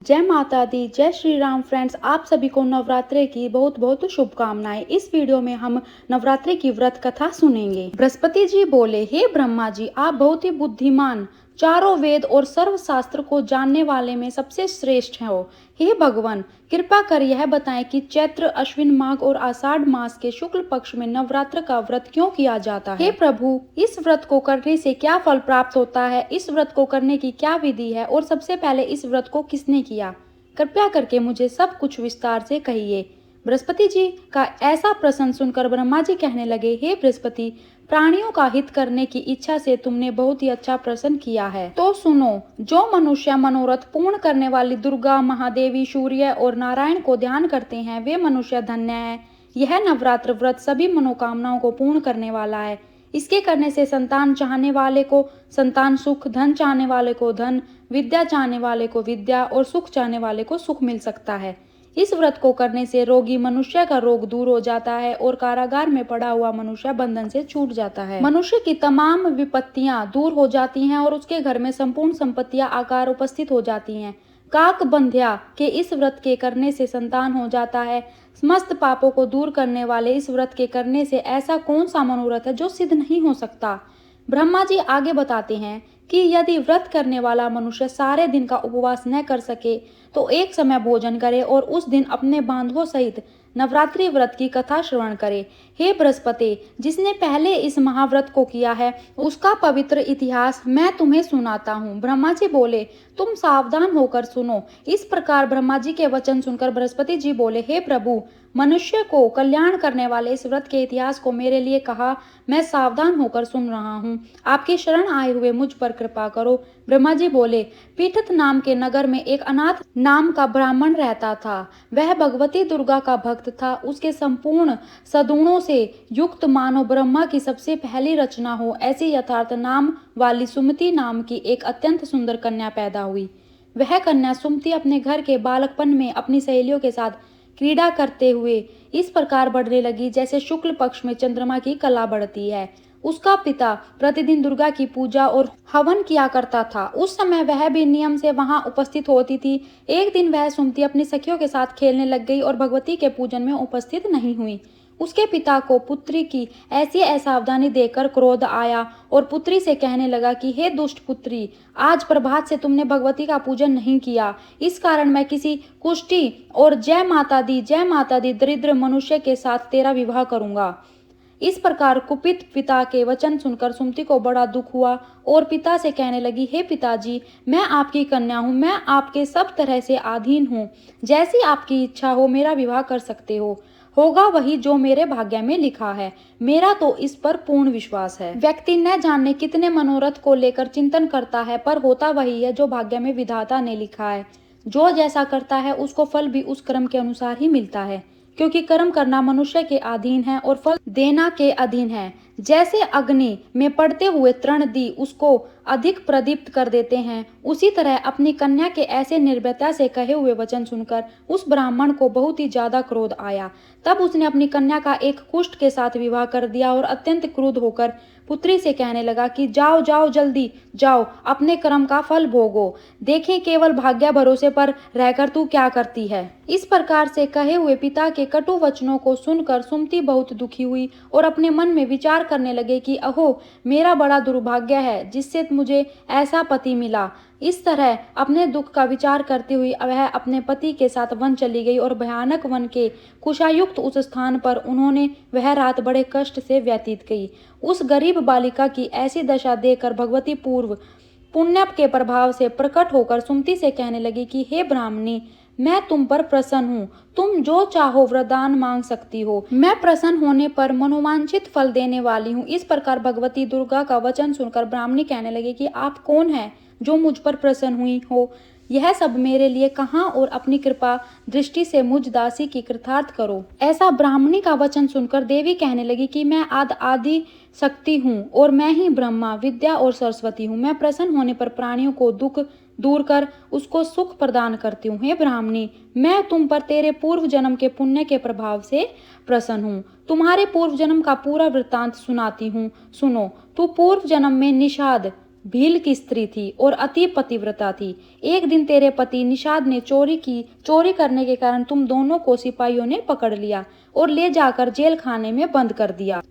जय माता दी, जय श्री राम फ्रेंड्स। आप सभी को नवरात्रे की बहुत बहुत शुभकामनाएं। इस वीडियो में हम नवरात्रे की व्रत कथा सुनेंगे। बृहस्पति जी बोले, हे ब्रह्मा जी, आप बहुत ही बुद्धिमान, चारों वेद और सर्व शास्त्र को जानने वाले में सबसे श्रेष्ठ हो। हे भगवान, कृपा कर यह बताएं कि चैत्र, अश्विन माघ और आषाढ़ मास के शुक्ल पक्ष में नवरात्र का व्रत क्यों किया जाता है। हे प्रभु, इस व्रत को करने से क्या फल प्राप्त होता है, इस व्रत को करने की क्या विधि है और सबसे पहले इस व्रत को किसने किया, कृपया करके मुझे सब कुछ विस्तार से कहिए। बृहस्पति जी का ऐसा प्रश्न सुनकर ब्रह्मा जी कहने लगे, हे बृहस्पति, प्राणियों का हित करने की इच्छा से तुमने बहुत ही अच्छा प्रश्न किया है। तो सुनो, जो मनुष्य मनोरथ पूर्ण करने वाली दुर्गा, महादेवी, सूर्य और नारायण को ध्यान करते हैं, वे मनुष्य धन्य है। यह नवरात्र व्रत सभी मनोकामनाओं को पूर्ण करने वाला है। इसके करने से संतान चाहने वाले को संतान सुख, धन चाहने वाले को धन, विद्या चाहने वाले को विद्या और सुख चाहने वाले को सुख मिल सकता है। इस व्रत को करने से रोगी मनुष्य का रोग दूर हो जाता है और कारागार में पड़ा हुआ मनुष्य बंधन से छूट जाता है। मनुष्य की तमाम विपत्तियां दूर हो जाती हैं और उसके घर में संपूर्ण संपत्तियां आकार उपस्थित हो जाती हैं। काक बंध्या के इस व्रत के करने से संतान हो जाता है। समस्त पापों को दूर करने वाले इस व्रत के करने से ऐसा कौन सा मनोरथ है जो सिद्ध नहीं हो सकता। ब्रह्मा जी आगे बताते हैं कि यदि व्रत करने वाला मनुष्य सारे दिन का उपवास न कर सके तो एक समय भोजन करे और उस दिन अपने बांधवों सहित नवरात्रि व्रत की कथा श्रवण करे। हे बृहस्पति, जिसने पहले इस महाव्रत को किया है उसका पवित्र इतिहास मैं तुम्हें सुनाता हूँ। ब्रह्मा जी बोले, तुम सावधान होकर सुनो। इस प्रकार ब्रह्मा जी के वचन सुनकर बृहस्पति जी बोले, हे प्रभु, मनुष्य को कल्याण करने वाले इस व्रत के इतिहास को मेरे लिए कहा। मैं सावधान होकर सुन रहा हूँ। आपकी शरण आए हुए मुझ पर कृपा करो। ब्रह्मा जी बोले, पीठत नाम के नगर में एक अनाथ नाम का ब्राह्मण रहता था। वह भगवती दुर्गा का भक्त था। उसके संपूर्ण सद्गुणों से युक्त मानो ब्रह्मा की सबसे पहली रचना हो ऐसी यथार्थ नाम वाली सुमति नाम की एक अत्यंत सुंदर कन्या पैदा हुई। वह कन्या सुमति अपने घर के बालकपन में अपनी सहेलियों के साथ क्रीड़ा करते हुए इस प्रकार बढ़ने लगी जैसे शुक्ल पक्ष में चंद्रमा की कला बढ़ती है। उसका पिता प्रतिदिन दुर्गा की पूजा और हवन किया करता था। उस समय वह भी नियम से वहां उपस्थित होती थी। एक दिन वह सुमति अपनी सखियों के साथ खेलने लग गई और भगवती के पूजन में उपस्थित नहीं हुई। उसके पिता को पुत्री की ऐसी असावधानी देखकर क्रोध आया और पुत्री से कहने लगा कि हे दुष्ट पुत्री, आज प्रभात से तुमने भगवती का पूजन नहीं किया। इस कारण मैं किसी कुष्ठी और जय माता दी दरिद्र मनुष्य के साथ तेरा विवाह करूंगा। इस प्रकार कुपित पिता के वचन सुनकर सुमति को बड़ा दुख हुआ और पिता से कहने लगी, हे पिताजी, मैं आपकी कन्या हूँ, मैं आपके सब तरह से अधीन हूँ। जैसी आपकी इच्छा हो मेरा विवाह कर सकते हो। होगा वही जो मेरे भाग्य में लिखा है। मेरा तो इस पर पूर्ण विश्वास है। व्यक्ति न जाने कितने मनोरथ को लेकर चिंतन करता है, पर होता वही है जो भाग्य में विधाता ने लिखा है। जो जैसा करता है उसको फल भी उस कर्म के अनुसार ही मिलता है, क्योंकि कर्म करना मनुष्य के अधीन है और फल देना के अधीन है। जैसे अग्नि में पड़ते हुए तृण दी उसको अधिक प्रदीप्त कर देते हैं, उसी तरह अपनी कन्या के ऐसे निर्भयता से कहे हुए वचन सुनकर उस ब्राह्मण को बहुत ही ज्यादा क्रोध आया। तब उसने अपनी कन्या का एक कुष्ठ के साथ विवाह कर दिया और अत्यंत क्रुद्ध होकर पुत्री से कहने लगा कि जाओ जाओ, जल्दी जाओ, अपने कर्म का फल भोगो। देखें केवल भाग्य भरोसे पर रहकर तू क्या करती है। इस प्रकार से कहे हुए पिता के कटु वचनों को सुनकर सुमति बहुत दुखी हुई और अपने मन में विचार करने लगे कि अहो, मेरा बड़ा दुर्भाग्य है जिससे मुझे ऐसा पति मिला। इस तरह अपने दुख का विचार करते हुए वह अपने पति के साथ वन चली गई और भयानक वन के कुशायुक्त उस स्थान पर उन्होंने वह रात बड़े कष्ट से व्यतीत की। उस गरीब बालिका की ऐसी दशा देखकर भगवती पूर्व पुण्य के प्रभाव से प्रकट होकर सुमति से कहने लगी कि हे ब्राह्मणी, मैं तुम पर प्रसन्न हूँ। तुम जो चाहो वरदान मांग सकती हो। मैं प्रसन्न होने पर मनोवांछित फल देने वाली हूँ। इस प्रकार भगवती दुर्गा का वचन सुनकर ब्राह्मणी कहने लगी कि आप कौन है जो मुझ पर प्रसन्न हुई हो। यह सब मेरे लिए कहाँ और अपनी कृपा दृष्टि से मुझ दासी की कृतार्थ करो। ऐसा ब्राह्मणी का वचन सुनकर देवी कहने लगी कि मैं आदि शक्ति हूँ और मैं ही ब्रह्मा, विद्या और सरस्वती हूँ। मैं प्रसन्न होने पर प्राणियों को दुख दूर कर उसको सुख प्रदान करती हूँ। हे ब्राह्मणी, मैं तुम पर तेरे पूर्व जन्म के पुण्य के प्रभाव से प्रसन्न हूँ। तुम्हारे पूर्व जन्म का पूरा वृत्तांत सुनाती हूँ, सुनो। तू पूर्व जन्म में निषाद भील की स्त्री थी और अति पतिव्रता थी। एक दिन तेरे पति निषाद ने चोरी करने के कारण तुम दोनों को सिपाहियों ने पकड़ लिया और ले जाकर जेल खाने में बंद कर दिया।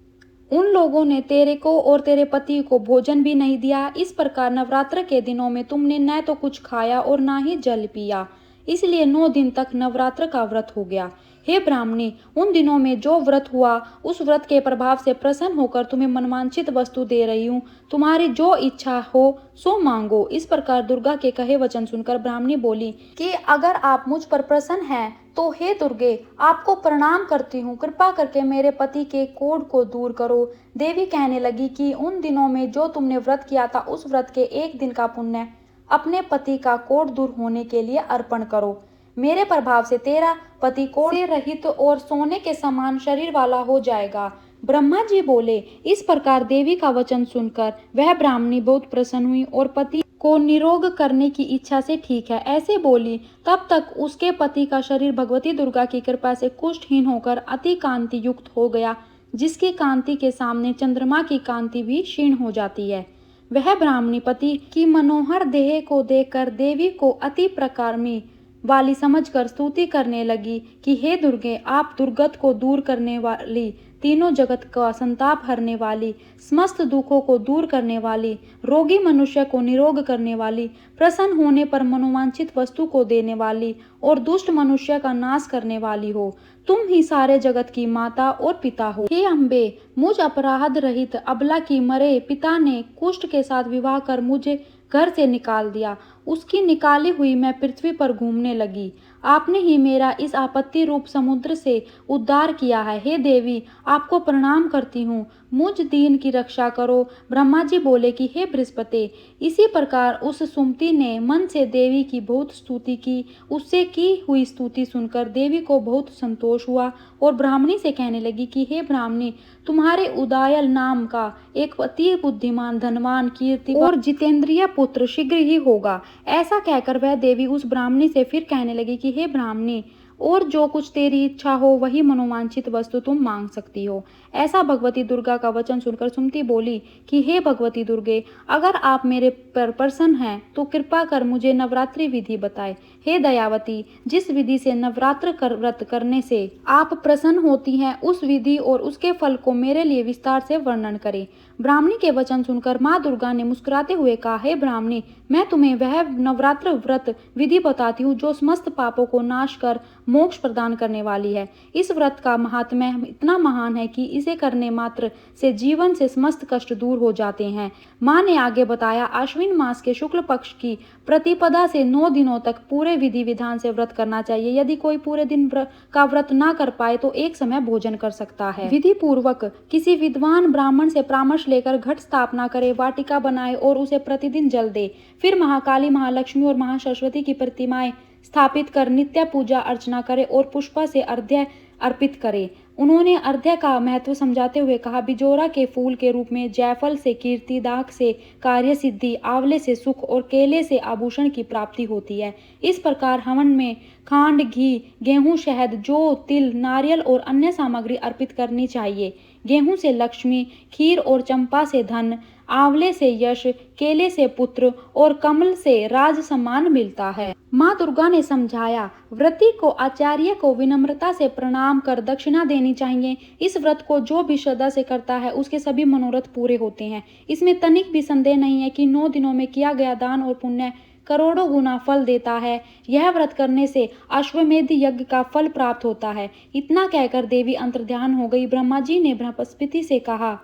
उन लोगों ने तेरे को और तेरे पति को भोजन भी नहीं दिया। इस प्रकार नवरात्र के दिनों में तुमने न तो कुछ खाया और न ही जल पिया, इसलिए 9 दिन तक नवरात्र का व्रत हो गया। हे ब्राह्मणी, उन दिनों में जो व्रत हुआ उस व्रत के प्रभाव से प्रसन्न होकर तुम्हें मनवांछित वस्तु दे रही हूँ। तुम्हारी जो इच्छा हो सो मांगो। इस प्रकार दुर्गा के कहे वचन सुनकर ब्राह्मणी बोली कि अगर आप मुझ पर प्रसन्न हैं तो हे दुर्गे, आपको प्रणाम करती हूँ, कृपा करके मेरे पति के कोढ़ को दूर करो। देवी कहने लगी कि उन दिनों में जो तुमने व्रत किया था उस व्रत के एक दिन का पुण्य अपने पति का कोढ़ दूर होने के लिए अर्पण करो। मेरे प्रभाव से तेरा पति कोढ़ से रहित और सोने के समान शरीर वाला हो जाएगा। ब्रह्मा जी बोले। इस प्रकार देवी का वचन सुनकर वह ब्राह्मणी बहुत प्रसन्न हुई और पति को निरोग करने की इच्छा से ठीक है ऐसे बोली। तब तक उसके पति का शरीर भगवती दुर्गा की कृपा से कुष्ठहीन होकर अति कांति युक्त हो गया, जिसकी कांति के सामने चंद्रमा की कांति भी क्षीण हो जाती है। वह ब्राह्मणी पति की मनोहर देह को देखकर देवी को अति प्रकारमी वाली समझकर स्तुति करने लगी कि हे दुर्गे, आप दुर्गत को दूर करने वाली, तीनों जगत का संताप हरने वाली, समस्त दुखों को दूर करने वाली, रोगी मनुष्य को निरोग करने वाली, प्रसन्न होने पर मनोवांछित वस्तु को देने वाली और दुष्ट मनुष्य का नाश करने वाली हो। तुम ही सारे जगत की माता और पिता हो। हे अम्बे, मुझ अपराध रहित अबला की मरे पिता ने कुष्ठ के साथ विवाह कर मुझे घर से निकाल दिया। उसकी निकाली हुई मैं पृथ्वी पर घूमने लगी। आपने ही मेरा इस आपत्ति रूप समुद्र से उद्धार किया है। हे देवी, आपको प्रणाम करती हूँ, मुझ दीन की रक्षा करो। ब्रह्मा जी बोले कि हे बृहस्पति। इसी प्रकार उस सुमति ने मन से देवी की बहुत स्तुति की। उससे की हुई स्तुति सुनकर देवी को बहुत संतोष हुआ और ब्राह्मणी से कहने लगी कि हे ब्राह्मणी, तुम्हारे उदायल नाम का एक अति बुद्धिमान, धनवान, कीर्ति और जितेंद्रिय पुत्र शीघ्र ही होगा। ऐसा कहकर वह देवी उस ब्राह्मणी से फिर कहने लगी कि हे ब्राह्मणी, और जो कुछ तेरी इच्छा हो वही मनोवांछित वस्तु तुम मांग सकती हो। ऐसा भगवती दुर्गा का वचन सुनकर सुमति बोली कि हे भगवती दुर्गे, अगर आप मेरे पर प्रसन्न हैं तो कृपा कर मुझे नवरात्रि विधि बताए। हे दयावती, जिस विधि से नवरात्र व्रत करने से आप प्रसन्न होती हैं उस विधि और उसके फल को मेरे लिए विस्तार से वर्णन करें। ब्राह्मणी के वचन सुनकर माँ दुर्गा ने मुस्कुराते हुए कहा, हे ब्राह्मणी, मैं तुम्हें वह नवरात्र व्रत विधि बताती हूँ जो समस्त पापों को नाश कर मोक्ष प्रदान करने वाली है। इस व्रत का महात्म्य इतना महान है कि इसे करने मात्र से जीवन से समस्त कष्ट दूर हो जाते हैं। माँ ने आगे बताया, आश्विन मास के शुक्ल पक्ष की प्रतिपदा से 9 दिनों तक पूरे विधि विधान से व्रत करना चाहिए। यदि कोई पूरे दिन का व्रत ना कर पाए तो एक समय भोजन कर सकता है। विधि पूर्वक किसी विद्वान ब्राह्मण से परामर्श लेकर घट स्थापना करे, वाटिका बनाए और उसे प्रतिदिन जल दे। फिर महाकाली, महालक्ष्मी और महासरस्वती की प्रतिमाएं स्थापित कर नित्य पूजा अर्चना करे और पुष्पा से अर्घ्य अर्पित करे। उन्होंने अर्घ्य का महत्व समझाते हुए कहा, बिजोरा के फूल के रूप में, जायफल से कीर्ति, दाख से कार्य सिद्धि, आंवले से सुख और केले से आभूषण की प्राप्ति होती है। इस प्रकार हवन में खांड, घी, गेहूं, शहद, जौ, तिल, नारियल और अन्य सामग्री अर्पित करनी चाहिए। गेहूं से लक्ष्मी, खीर और चंपा से धन, आंवले से यश, केले से पुत्र और कमल से राज सम्मान मिलता है। माँ दुर्गा ने समझाया, व्रती को आचार्य को विनम्रता से प्रणाम कर दक्षिणा देनी चाहिए। इस व्रत को जो भी श्रद्धा से करता है उसके सभी मनोरथ पूरे होते हैं। इसमें तनिक भी संदेह नहीं है कि 9 दिनों में किया गया दान और पुण्य करोड़ों गुना फल देता है। यह व्रत करने से अश्वमेध यज्ञ का फल प्राप्त होता है। इतना कहकर देवी अंतर्ध्यान हो गई। ब्रह्मा जी ने बृहस्पति से कहा,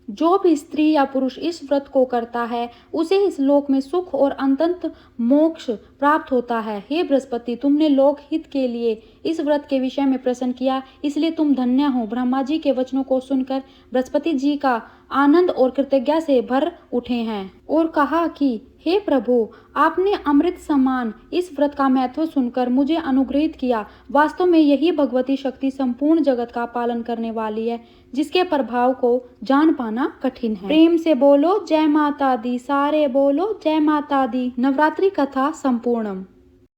जो भी स्त्री या पुरुष इस व्रत को करता है उसे इस लोक में सुख और अनंत मोक्ष प्राप्त होता है। हे बृहस्पति, तुमने लोक हित के लिए इस व्रत के विषय में प्रश्न किया, इसलिए तुम धन्य हो। ब्रह्मा जी के वचनों को सुनकर बृहस्पति जी का आनंद और कृतज्ञता से भर उठे हैं और कहा कि हे प्रभु, आपने अमृत समान इस व्रत का महत्व सुनकर मुझे अनुग्रहित किया। वास्तव में यही भगवती शक्ति संपूर्ण जगत का पालन करने वाली है, जिसके प्रभाव को जान पाना कठिन है। प्रेम से बोलो जय माता दी, सारे बोलो जय माता दी। नवरात्रि कथा संपूर्णम।